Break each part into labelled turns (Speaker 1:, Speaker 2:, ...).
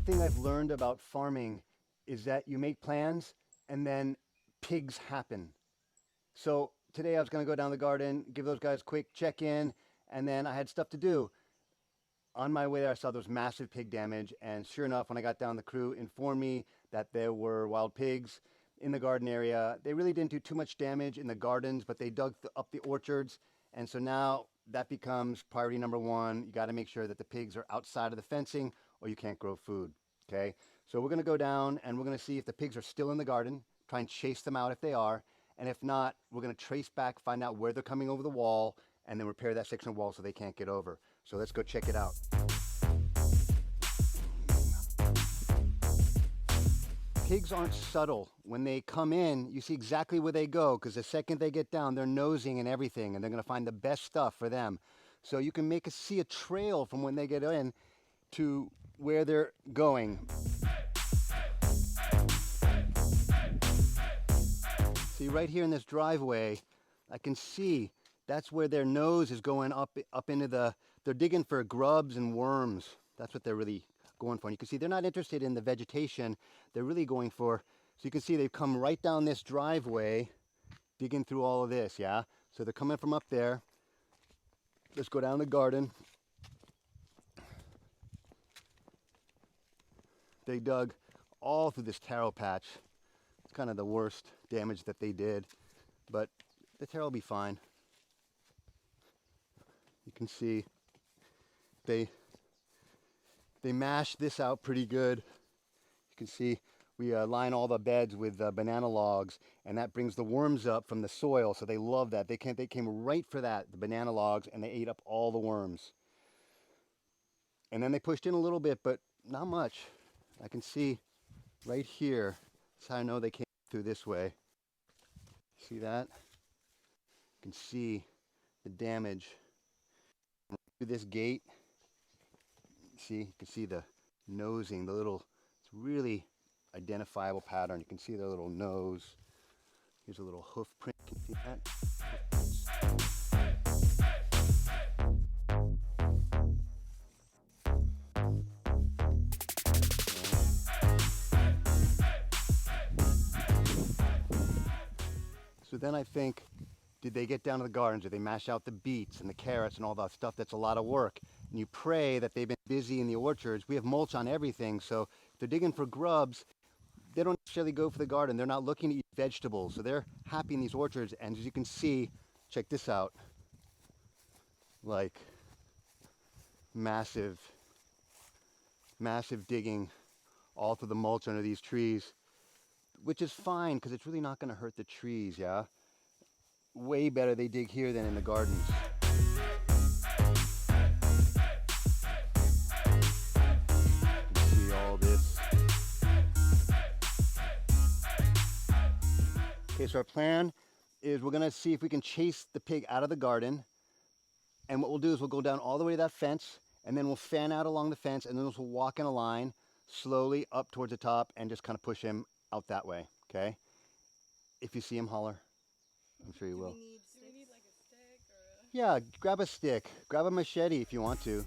Speaker 1: thing I've learned about farming is that you make plans and then pigs happen. So today I was going to go down the garden, give those guys a quick check in, and then I had stuff to do. On my way there, I saw there was massive pig damage, and sure enough, when I got down, the crew informed me that there were wild pigs in the garden area. They really didn't do too much damage in the gardens, but they dug up the orchards, and so now that becomes priority number one. You got to make sure that the pigs are outside of the fencing, or you can't grow food. Okay, so we're going to go down and we're going to see if the pigs are still in the garden, try and chase them out if they are, and if not, we're going to trace back, find out where they're coming over the wall, and then repair that section of wall so they can't get over. So let's go check it out. Pigs aren't subtle. When they come in, you see exactly where they go, because the second they get down, they're nosing and everything, and they're going to find the best stuff for them. So you can see a trail from when they get in to where they're going. See, right here in this driveway, I can see that's where their nose is going up into they're digging for grubs and worms. That's what they're really going for. And you can see they're not interested in the vegetation. They're really going for, so you can see they've come right down this driveway, digging through all of this, yeah? So they're coming from up there. Let's go down the garden. They dug all through this taro patch. It's kind of the worst damage that they did, but the taro will be fine. You can see they mashed this out pretty good. You can see we line all the beds with banana logs, and that brings the worms up from the soil, so they love that. They came right for that, the banana logs, and they ate up all the worms. And then they pushed in a little bit, but not much. I can see right here. That's how I know they came through this way. See that? You can see the damage through this gate. See, you can see the nosing, the little, it's really identifiable pattern. You can see their little nose. Here's a little hoof print. Can you see that? So then I think, did they get down to the gardens? Did they mash out the beets and the carrots and all that stuff? That's a lot of work. And you pray that they've been busy in the orchards. We have mulch on everything, so if they're digging for grubs, they don't necessarily go for the garden. They're not looking to eat vegetables, so they're happy in these orchards. And as you can see, check this out, like massive digging all through the mulch under these trees, which is fine because it's really not going to hurt the trees, yeah? Way better they dig here than in the gardens. You can see all this. Okay, so our plan is we're going to see if we can chase the pig out of the garden. And what we'll do is we'll go down all the way to that fence, and then we'll fan out along the fence, and then we'll walk in a line slowly up towards the top and just kind of push him out that way, okay? If you see him, holler. I'm sure you will.
Speaker 2: Do we need like a stick or a...
Speaker 1: Yeah, grab a stick. Grab a machete if you want to.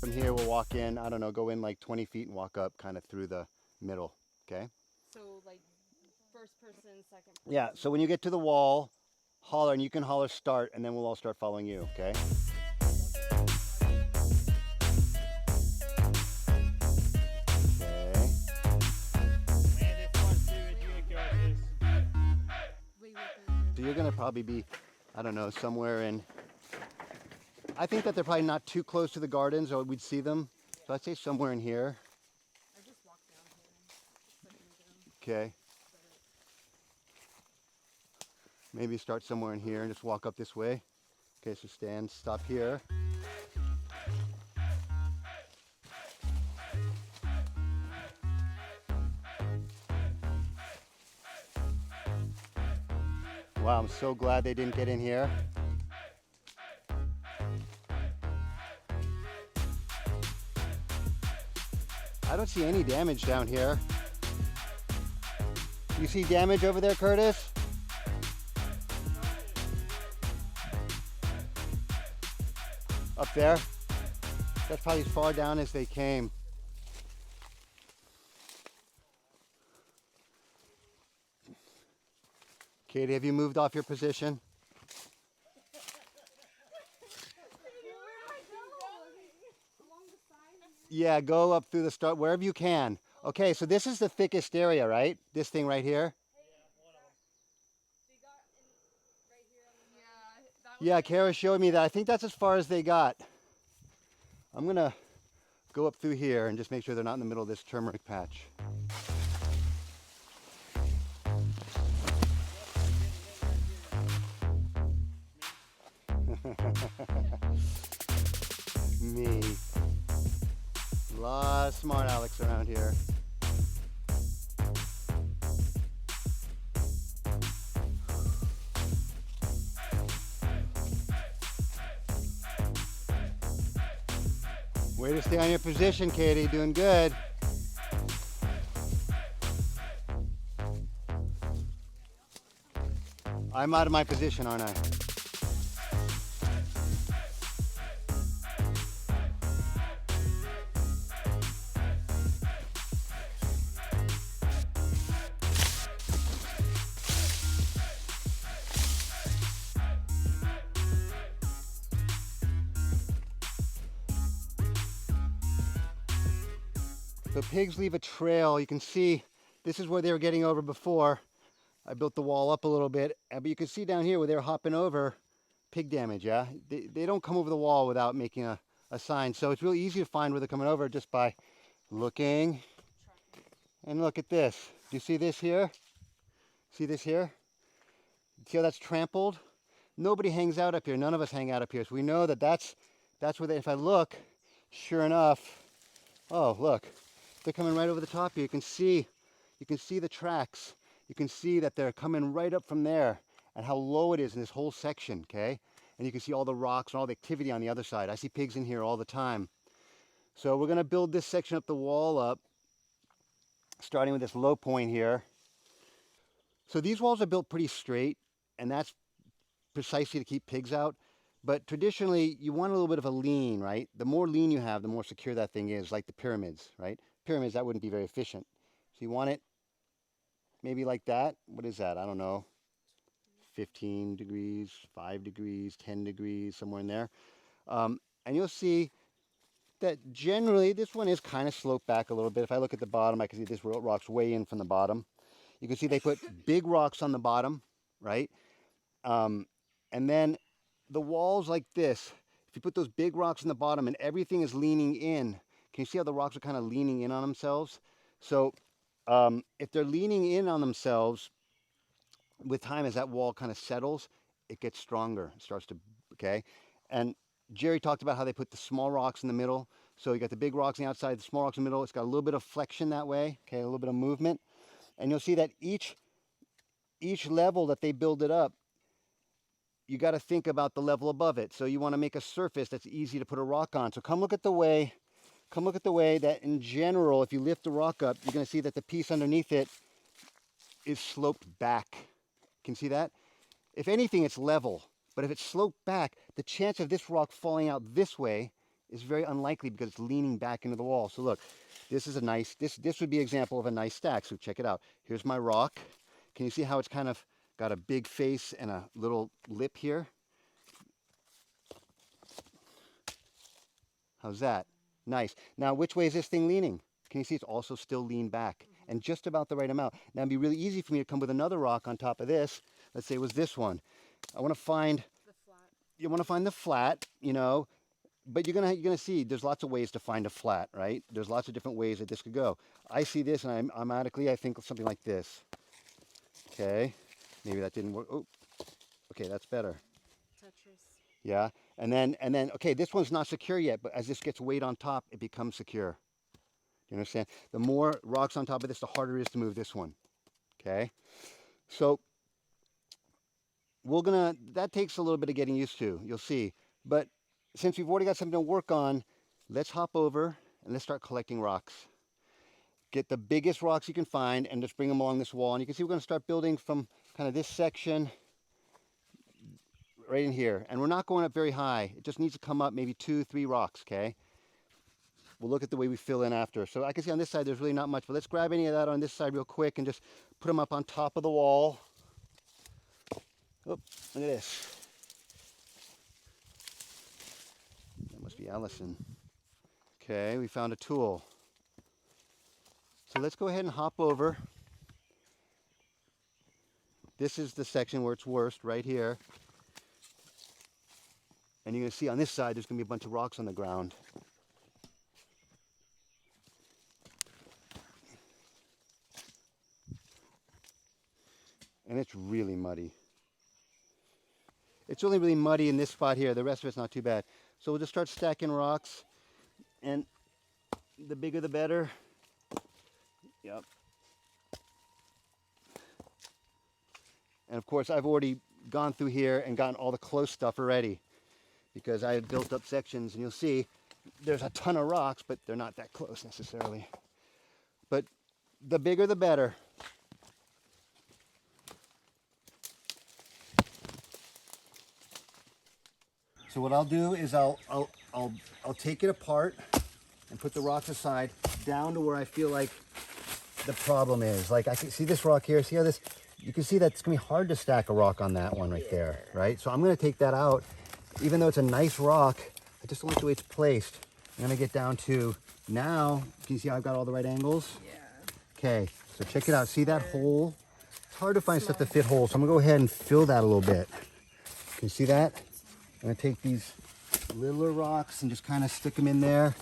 Speaker 1: From here we'll walk in, I don't know, go in like 20 feet and walk up kind of through the middle, okay?
Speaker 2: So like first person, second person.
Speaker 1: Yeah, so when you get to the wall, holler, and you can holler start, and then we'll all start following you, okay? Okay. So you're gonna probably be, I don't know, somewhere in, I think that they're probably not too close to the gardens or we'd see them. So I'd say somewhere in here.
Speaker 2: I just walked down here.
Speaker 1: Okay. Maybe start somewhere in here and just walk up this way. Okay, so stand, stop here. Wow, I'm so glad they didn't get in here. I don't see any damage down here. You see damage over there, Curtis? Up there? That's probably as far down as they came. Katie, have you moved off your position? Yeah, go up through the start, wherever you can. Okay, so this is the thickest area, right? This thing right here? Yeah, Kara showed me that. I think that's as far as they got. I'm going to go up through here and just make sure they're not in the middle of this turmeric patch. Me. A lot of smart Alex around here. Way to stay on your position, Katie. Doing good. I'm out of my position, aren't I? So pigs leave a trail. You can see this is where they were getting over before. I built the wall up a little bit, but you can see down here where they were hopping over, pig damage, yeah? They don't come over the wall without making a sign. So it's really easy to find where they're coming over just by looking. And look at this. Do you see this here? See this here? See how that's trampled? Nobody hangs out up here. None of us hang out up here. So we know that that's where they, if I look, sure enough, oh, look. They're coming right over the top here. You can see the tracks. You can see that they're coming right up from there and how low it is in this whole section, okay? And you can see all the rocks and all the activity on the other side. I see pigs in here all the time. So we're gonna build this section up the wall up, starting with this low point here. So these walls are built pretty straight, and that's precisely to keep pigs out. But traditionally, you want a little bit of a lean, right? The more lean you have, the more secure that thing is, like the pyramids, right? Pyramids, that wouldn't be very efficient. So you want it maybe like that. What is that? I don't know. 15 degrees, 5 degrees, 10 degrees, somewhere in there. And you'll see that generally this one is kind of sloped back a little bit. If I look at the bottom, I can see this rock's way in from the bottom. You can see they put big rocks on the bottom, right? And then the walls like this, if you put those big rocks in the bottom and everything is leaning in, can you see how the rocks are kind of leaning in on themselves? So if they're leaning in on themselves, with time as that wall kind of settles, it gets stronger. It starts to, okay? And Jerry talked about how they put the small rocks in the middle. So you got the big rocks on the outside, the small rocks in the middle. It's got a little bit of flexion that way, okay? A little bit of movement. And you'll see that each level that they build it up, you got to think about the level above it. So you want to make a surface that's easy to put a rock on. So come look at the way that in general, if you lift the rock up, you're going to see that the piece underneath it is sloped back. Can you see that? If anything, it's level. But if it's sloped back, the chance of this rock falling out this way is very unlikely because it's leaning back into the wall. So look, this is a nice, this would be an example of a nice stack. So check it out. Here's my rock. Can you see how it's kind of got a big face and a little lip here? How's that? Nice. Now, which way is this thing leaning? Can you see it's also still leaned back and just about the right amount? Now, it'd be really easy for me to come with another rock on top of this. Let's say it was this one. I want to find
Speaker 2: The flat.
Speaker 1: You want to find the flat, you know, but you're gonna see there's lots of ways to find a flat, right? There's lots of different ways that this could go. I see this and I automatically I think of something like this. Okay, maybe that didn't work. Oh, okay, that's better.
Speaker 2: Tetris.
Speaker 1: Yeah, and then okay, this one's not secure yet, but as this gets weight on top, it becomes secure. You understand? The more rocks on top of this, the harder it is to move this one. Okay, so that takes a little bit of getting used to, you'll see. But since we've already got something to work on, let's hop over and let's start collecting rocks. Get the biggest rocks you can find and just bring them along this wall. And you can see we're going to start building from kind of this section right in here. And we're not going up very high. It just needs to come up maybe 2-3 rocks, okay? We'll look at the way we fill in after. So I can see on this side there's really not much, but let's grab any of that on this side real quick and just put them up on top of the wall. Oh, look at this. That must be Allison. Okay, we found a tool. So let's go ahead and hop over. This is the section where it's worst, right here. And you're going to see on this side there's going to be a bunch of rocks on the ground. And it's really muddy. It's only really muddy in this spot here. The rest of it's not too bad. So we'll just start stacking rocks. And the bigger the better. Yep. And of course I've already gone through here and gotten all the close stuff already, because I had built up sections, and you'll see there's a ton of rocks, but they're not that close necessarily. But the bigger the better. So what I'll do is I'll take it apart and put the rocks aside down to where I feel like the problem is. Like I can see this rock here. See how this? You can see that it's gonna be hard to stack a rock on that one right there, right? So I'm gonna take that out, even though it's a nice rock. I just don't like the way it's placed. I'm gonna get down to now. Can you see how I've got all the right angles?
Speaker 2: Yeah.
Speaker 1: Okay. So check it out. See that hole? It's hard to find stuff to fit holes. So I'm gonna go ahead and fill that a little bit. Can you see that? I'm gonna take these littler rocks and just kind of stick them in there.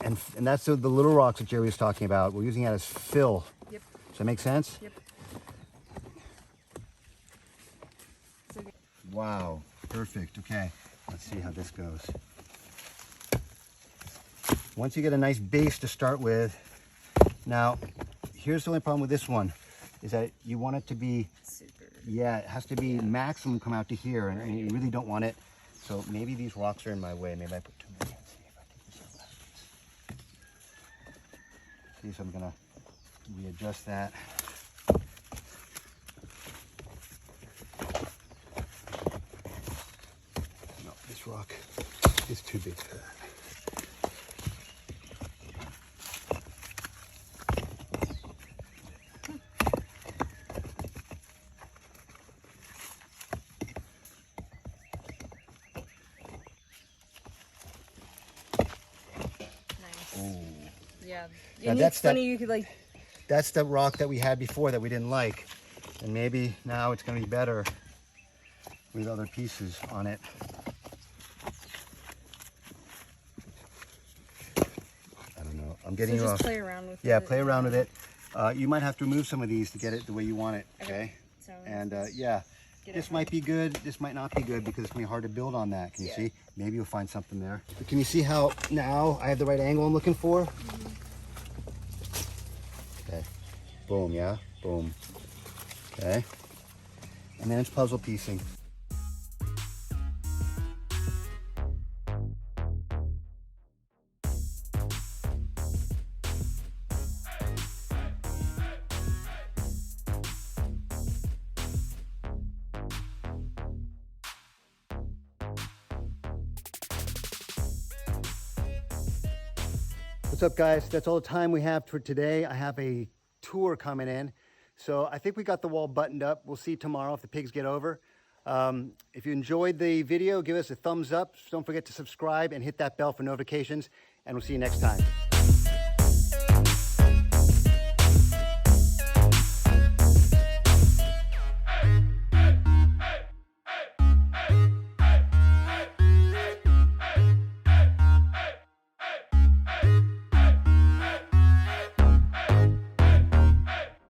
Speaker 1: And that's the little rocks that Jerry was talking about. We're using that as fill.
Speaker 2: Yep.
Speaker 1: Does that make sense?
Speaker 2: Yep.
Speaker 1: Wow, perfect. Okay, let's see how this goes. Once you get a nice base to start with, now here's the only problem with this one, is that you want it to be
Speaker 2: Super.
Speaker 1: Yeah, it has to be maximum come out to here, and you really don't want it. So maybe these rocks are in my way. Maybe I put too many. Let's see if I take this out. See, so I'm gonna readjust that. No, this rock is too big for that.
Speaker 2: Yeah.
Speaker 1: Now
Speaker 2: And
Speaker 1: that's
Speaker 2: it's funny, you could like...
Speaker 1: That's the rock that we had before that we didn't like. And maybe now it's going to be better with other pieces on it. I don't know. I'm getting
Speaker 2: so
Speaker 1: you
Speaker 2: just
Speaker 1: off.
Speaker 2: play around with it.
Speaker 1: Yeah, play around with it. You might have to remove some of these to get it the way you want it, okay? And yeah, this might be good, this might not be good, because it's going to be hard to build on that. Can you see? Maybe you'll find something there. But can you see how now I have the right angle I'm looking for? Okay. Boom, yeah? Boom. Okay. And then it's puzzle piecing. What's up, guys? That's all the time we have for today. I have a tour coming in. So I think we got the wall buttoned up. We'll see tomorrow if the pigs get over. If you enjoyed the video, give us a thumbs up. Don't forget to subscribe and hit that bell for notifications. And we'll see you next time.